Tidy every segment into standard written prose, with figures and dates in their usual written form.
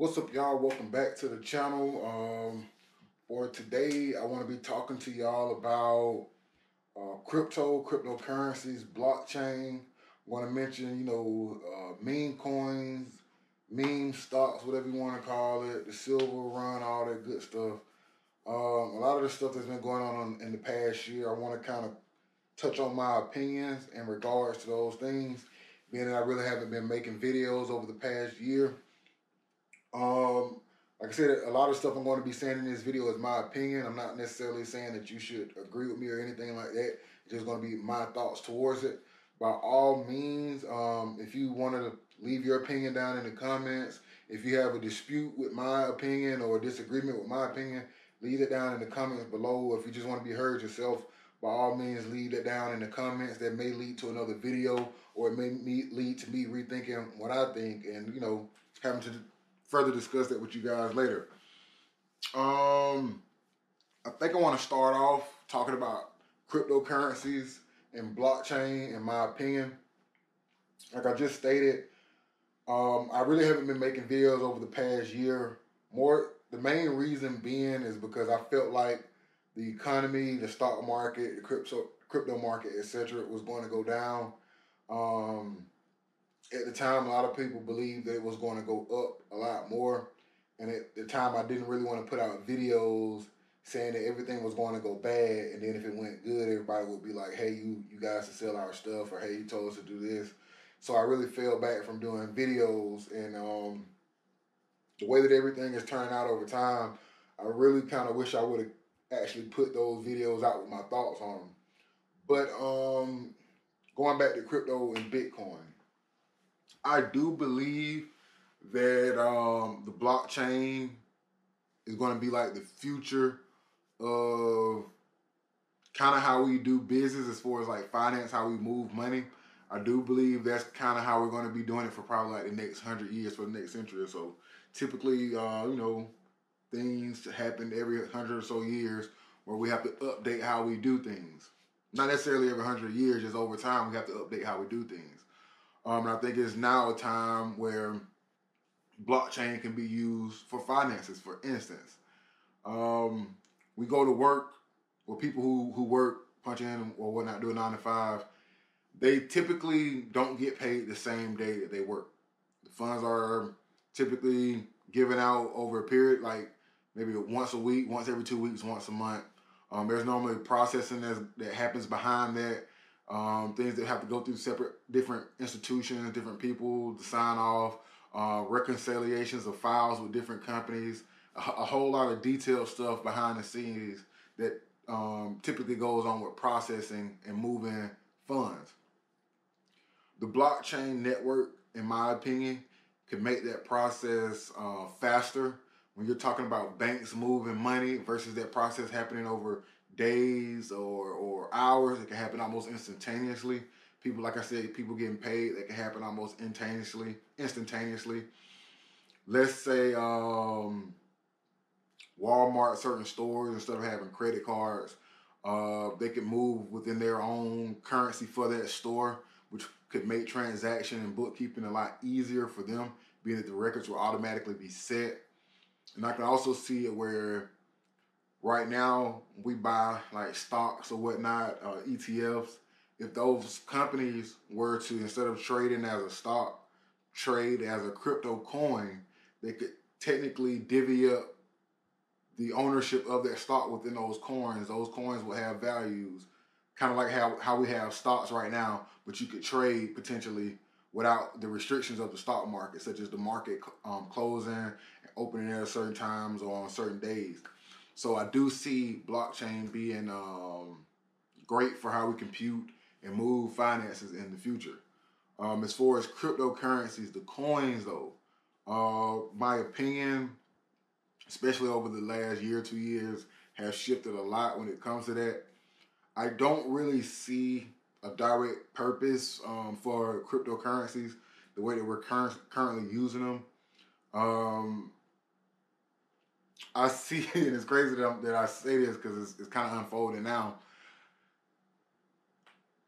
What's up, y'all? Welcome back to the channel. For today, I want to be talking to y'all about cryptocurrencies, blockchain. I want to mention, meme coins, meme stocks, whatever you want to call it, the silver run, all that good stuff. A lot of the stuff that's been going on in the past year, I want to kind of touch on my opinions in regards to those things, being that I really haven't been making videos over the past year. Like I said, a lot of stuff I'm going to be saying in this video is my opinion. I'm not necessarily saying that you should agree with me or anything like that. It's just going to be my thoughts towards it. By all means, if you want to leave your opinion down in the comments, if you have a dispute with my opinion or a disagreement with my opinion, leave it down in the comments below. If you just want to be heard yourself, by all means, leave it down in the comments. That may lead to another video, or it may lead to me rethinking what I think and, having to further discuss that with you guys later. I think I want to start off talking about cryptocurrencies and blockchain, in my opinion. Like I just stated, I really haven't been making videos over the past year. The main reason being is because I felt like the economy, the stock market, the crypto market, etc., was going to go down. At the time, a lot of people believed that it was going to go up a lot more. And at the time, I didn't really want to put out videos saying that everything was going to go bad. And then if it went good, everybody would be like, hey, you guys should sell our stuff, or hey, you told us to do this. So I really fell back from doing videos. And the way that everything has turned out over time, I really kind of wish I would have actually put those videos out with my thoughts on them. But going back to crypto and Bitcoin, I do believe that the blockchain is going to be like the future of kind of how we do business as far as like finance, how we move money. I do believe that's kind of how we're going to be doing it for probably like the next 100 years, for the next century or so. Typically, things happen every 100 or so years where we have to update how we do things. Not necessarily every 100 years, just over time we have to update how we do things. And I think it's now a time where blockchain can be used for finances. For instance, we go to work, or people who work, punch in or whatnot, do a 9 to 5, they typically don't get paid the same day that they work. The funds are typically given out over a period, like maybe once a week, once every 2 weeks, once a month. There's normally processing that happens behind that. Things that have to go through different institutions, different people to sign off, reconciliations of files with different companies, a whole lot of detailed stuff behind the scenes that typically goes on with processing and moving funds. The blockchain network, in my opinion, can make that process faster. When you're talking about banks moving money versus that process happening over days or hours, it can happen almost instantaneously. People, like I said, people getting paid, that can happen almost instantaneously. Let's say Walmart, certain stores, instead of having credit cards, they can move within their own currency for that store, which could make transaction and bookkeeping a lot easier for them, being that the records will automatically be set. And I can also see it where right now we buy like stocks or whatnot, ETFs. If those companies were to, instead of trading as a stock, trade as a crypto coin, they could technically divvy up the ownership of that stock within those coins. Those coins will have values, kind of like how we have stocks right now, but you could trade potentially without the restrictions of the stock market, such as the market closing and opening at certain times or on certain days. So I do see blockchain being great for how we compute and move finances in the future. As far as cryptocurrencies, the coins though, my opinion, especially over the last year, 2 years, has shifted a lot when it comes to that. I don't really see a direct purpose for cryptocurrencies the way that we're currently using them. I see, and it's crazy that I say this because it's kind of unfolding now.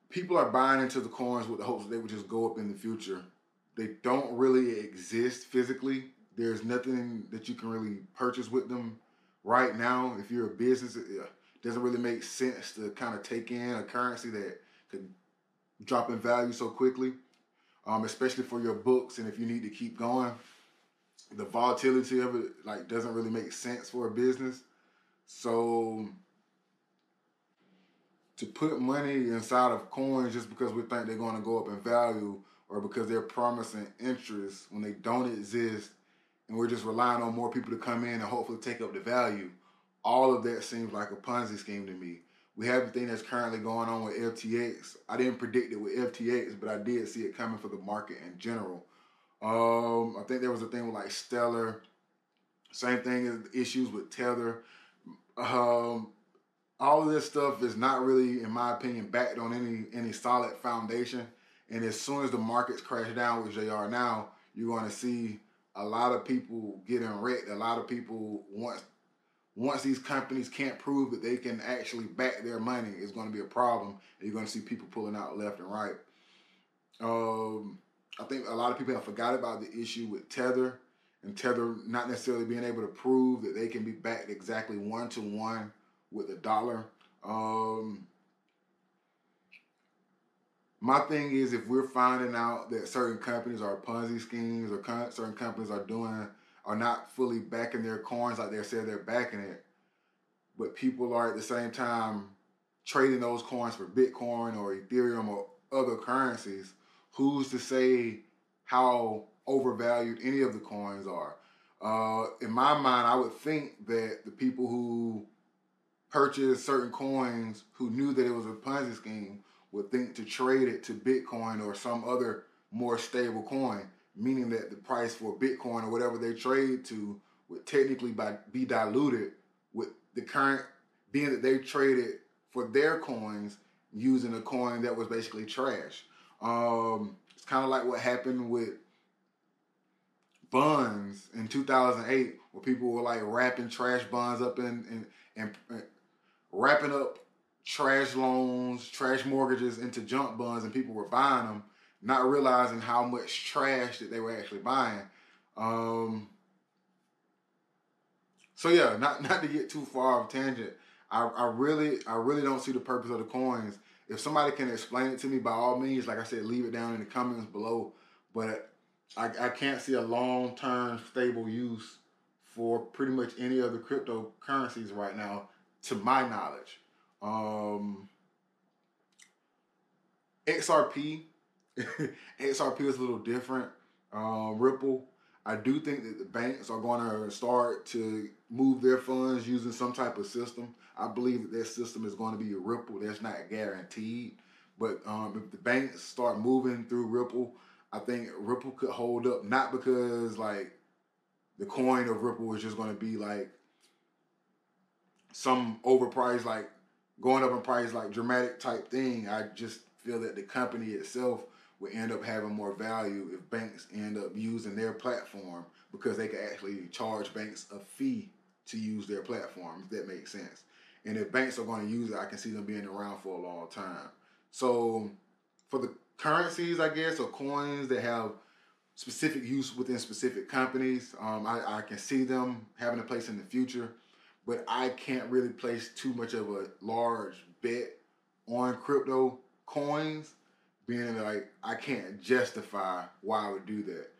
People are buying into the coins with the hopes that they would just go up in the future. They don't really exist physically. there's nothing that you can really purchase with them right now. If you're a business, it doesn't really make sense to kind of take in a currency that could drop in value so quickly, especially for your books. And if you need to keep going, the volatility of it like doesn't really make sense for a business. So to put money inside of coins just because we think they're going to go up in value or because they're promising interest when they don't exist, and we're just relying on more people to come in and hopefully take up the value, all of that seems like a Ponzi scheme to me. We have the thing that's currently going on with FTX. I didn't predict it with FTX, but I did see it coming for the market in general. I think there was a thing with like Stellar. Same thing as issues with Tether. All of this stuff is not really, in my opinion, backed on any solid foundation. And as soon as the markets crash down, which they are now, you're going to see a lot of people getting wrecked. A lot of people, once these companies can't prove that they can actually back their money, it's going to be a problem. And you're going to see people pulling out left and right. I think a lot of people have forgot about the issue with Tether, and Tether not necessarily being able to prove that they can be backed exactly 1-to-1 with the dollar. My thing is, if we're finding out that certain companies are Ponzi schemes or certain companies are not fully backing their coins like they said they're backing it, but people are at the same time trading those coins for Bitcoin or Ethereum or other currencies, who's to say how overvalued any of the coins are? In my mind, I would think that the people who purchased certain coins who knew that it was a Ponzi scheme would think to trade it to Bitcoin or some other more stable coin, meaning that the price for Bitcoin or whatever they trade to would technically be diluted with the current, being that they traded for their coins using a coin that was basically trash. It's kind of like what happened with bonds in 2008, where people were like wrapping trash bonds up and wrapping up trash loans, trash mortgages into junk bonds, and people were buying them, not realizing how much trash that they were actually buying. So yeah, not to get too far off tangent, I really don't see the purpose of the coins. If somebody can explain it to me, by all means, like I said, leave it down in the comments below. But I can't see a long-term stable use for pretty much any of the cryptocurrencies right now, to my knowledge. XRP, XRP is a little different. Ripple, I do think that the banks are going to start to move their funds using some type of system. I believe that their system is going to be a Ripple. That's not guaranteed. But if the banks start moving through Ripple, I think Ripple could hold up. Not because like the coin of Ripple is just going to be like some overpriced, like going up in price, like dramatic type thing. I just feel that the company itself will end up having more value if banks end up using their platform, because they can actually charge banks a fee to use their platform, if that makes sense. And if banks are going to use it, I can see them being around for a long time. So for the currencies, I guess, or coins that have specific use within specific companies, I can see them having a place in the future, but I can't really place too much of a large bet on crypto coins, being like I can't justify why I would do that.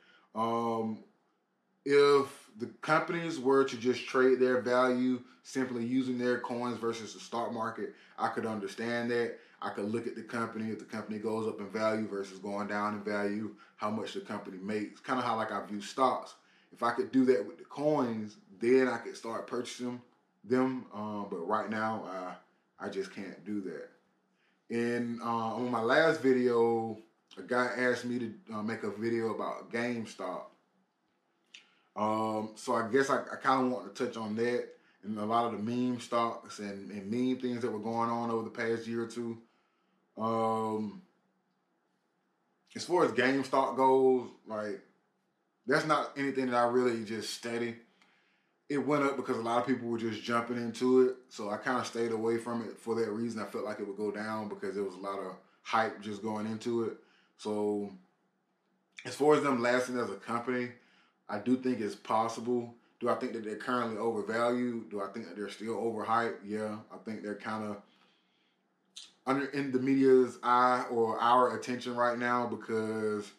If the companies were to just trade their value simply using their coins versus the stock market, I could understand that. I could look at the company, if the company goes up in value versus going down in value, how much the company makes. Kind of how like I view stocks. If I could do that with the coins, then I could start purchasing them. But right now, I just can't do that. And on my last video, a guy asked me to make a video about GameStop. So I guess I kind of want to touch on that and a lot of the meme stocks and meme things that were going on over the past year or two. As far as GameStop goes, like, that's not anything that I really just study. It went up because a lot of people were just jumping into it, so I kind of stayed away from it for that reason. I felt like it would go down because there was a lot of hype just going into it. So as far as them lasting as a company, I do think it's possible. Do I think that they're currently overvalued? Do I think that they're still overhyped? Yeah, I think they're kind of in the media's eye or our attention right now because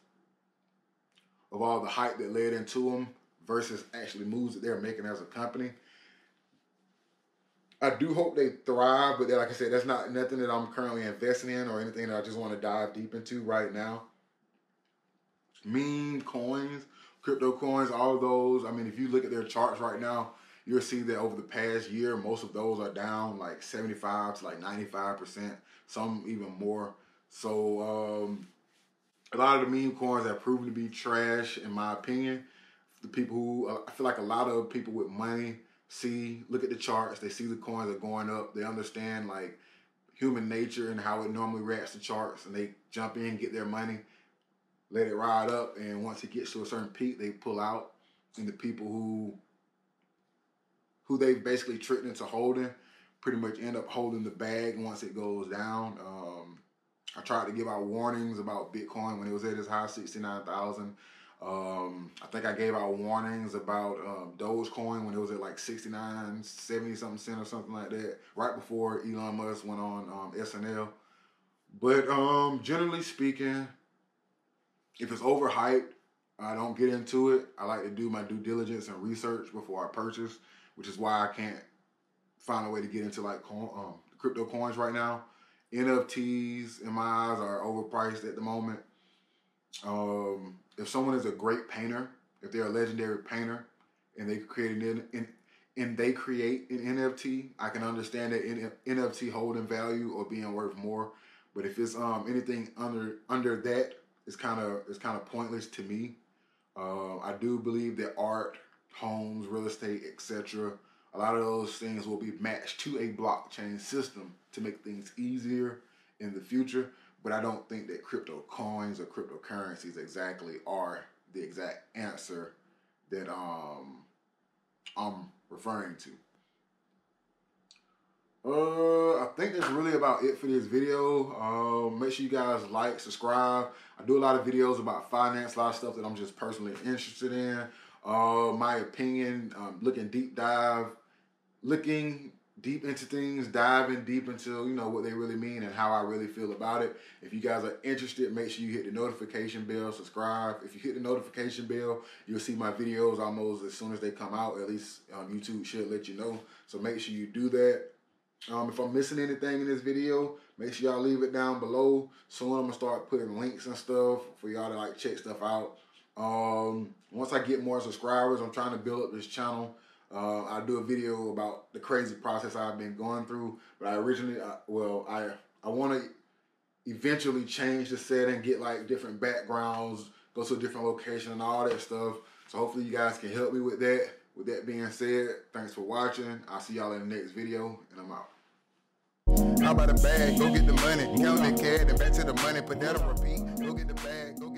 of all the hype that led into them versus actually moves that they're making as a company. I do hope they thrive, but like I said, that's not nothing that I'm currently investing in or anything that I just want to dive deep into right now. Meme coins, crypto coins, all of those. I mean, if you look at their charts right now, you'll see that over the past year, most of those are down like 75 to like 95%, some even more. So a lot of the meme coins have proven to be trash, in my opinion. The people who, I feel like a lot of people with money look at the charts, they see the coins are going up, they understand like human nature and how it normally reacts to charts, and they jump in, get their money, let it ride up, and once it gets to a certain peak, they pull out. And the people who they basically tricked into holding pretty much end up holding the bag once it goes down. I tried to give out warnings about Bitcoin when it was at its high, 69,000. I think I gave out warnings about Dogecoin when it was at like 69, 70 something cent or something like that, right before Elon Musk went on SNL. But generally speaking, if it's overhyped, I don't get into it. I like to do my due diligence and research before I purchase, which is why I can't find a way to get into like crypto coins right now. NFTs, in my eyes, are overpriced at the moment. If someone is a great painter, if they're a legendary painter, and they create an NFT, I can understand that NFT holding value or being worth more. But if it's anything under that, it's kind of pointless to me. I do believe that art, homes, real estate, etc., a lot of those things will be matched to a blockchain system to make things easier in the future. But I don't think that crypto coins or cryptocurrencies exactly are the exact answer that I'm referring to. I think that's really about it for this video. Make sure you guys like, subscribe. I do a lot of videos about finance, a lot of stuff that I'm just personally interested in. My opinion, looking deep into things, diving deep into, what they really mean and how I really feel about it. If you guys are interested, make sure you hit the notification bell, subscribe. If you hit the notification bell, you'll see my videos almost as soon as they come out. At least YouTube should let you know. So make sure you do that. If I'm missing anything in this video, make sure y'all leave it down below. Soon I'm going to start putting links and stuff for y'all to like check stuff out. Once I get more subscribers, I'm trying to build up this channel. I'll do a video about the crazy process I've been going through. But I want to eventually change the setting, get like different backgrounds, go to a different location and all that stuff. So hopefully you guys can help me with that. With that being said, thanks for watching. I'll see y'all in the next video, and I'm out. How about a bag? Go get the money. Count that cash and back to the money. Put that on repeat. Go get the bag. Go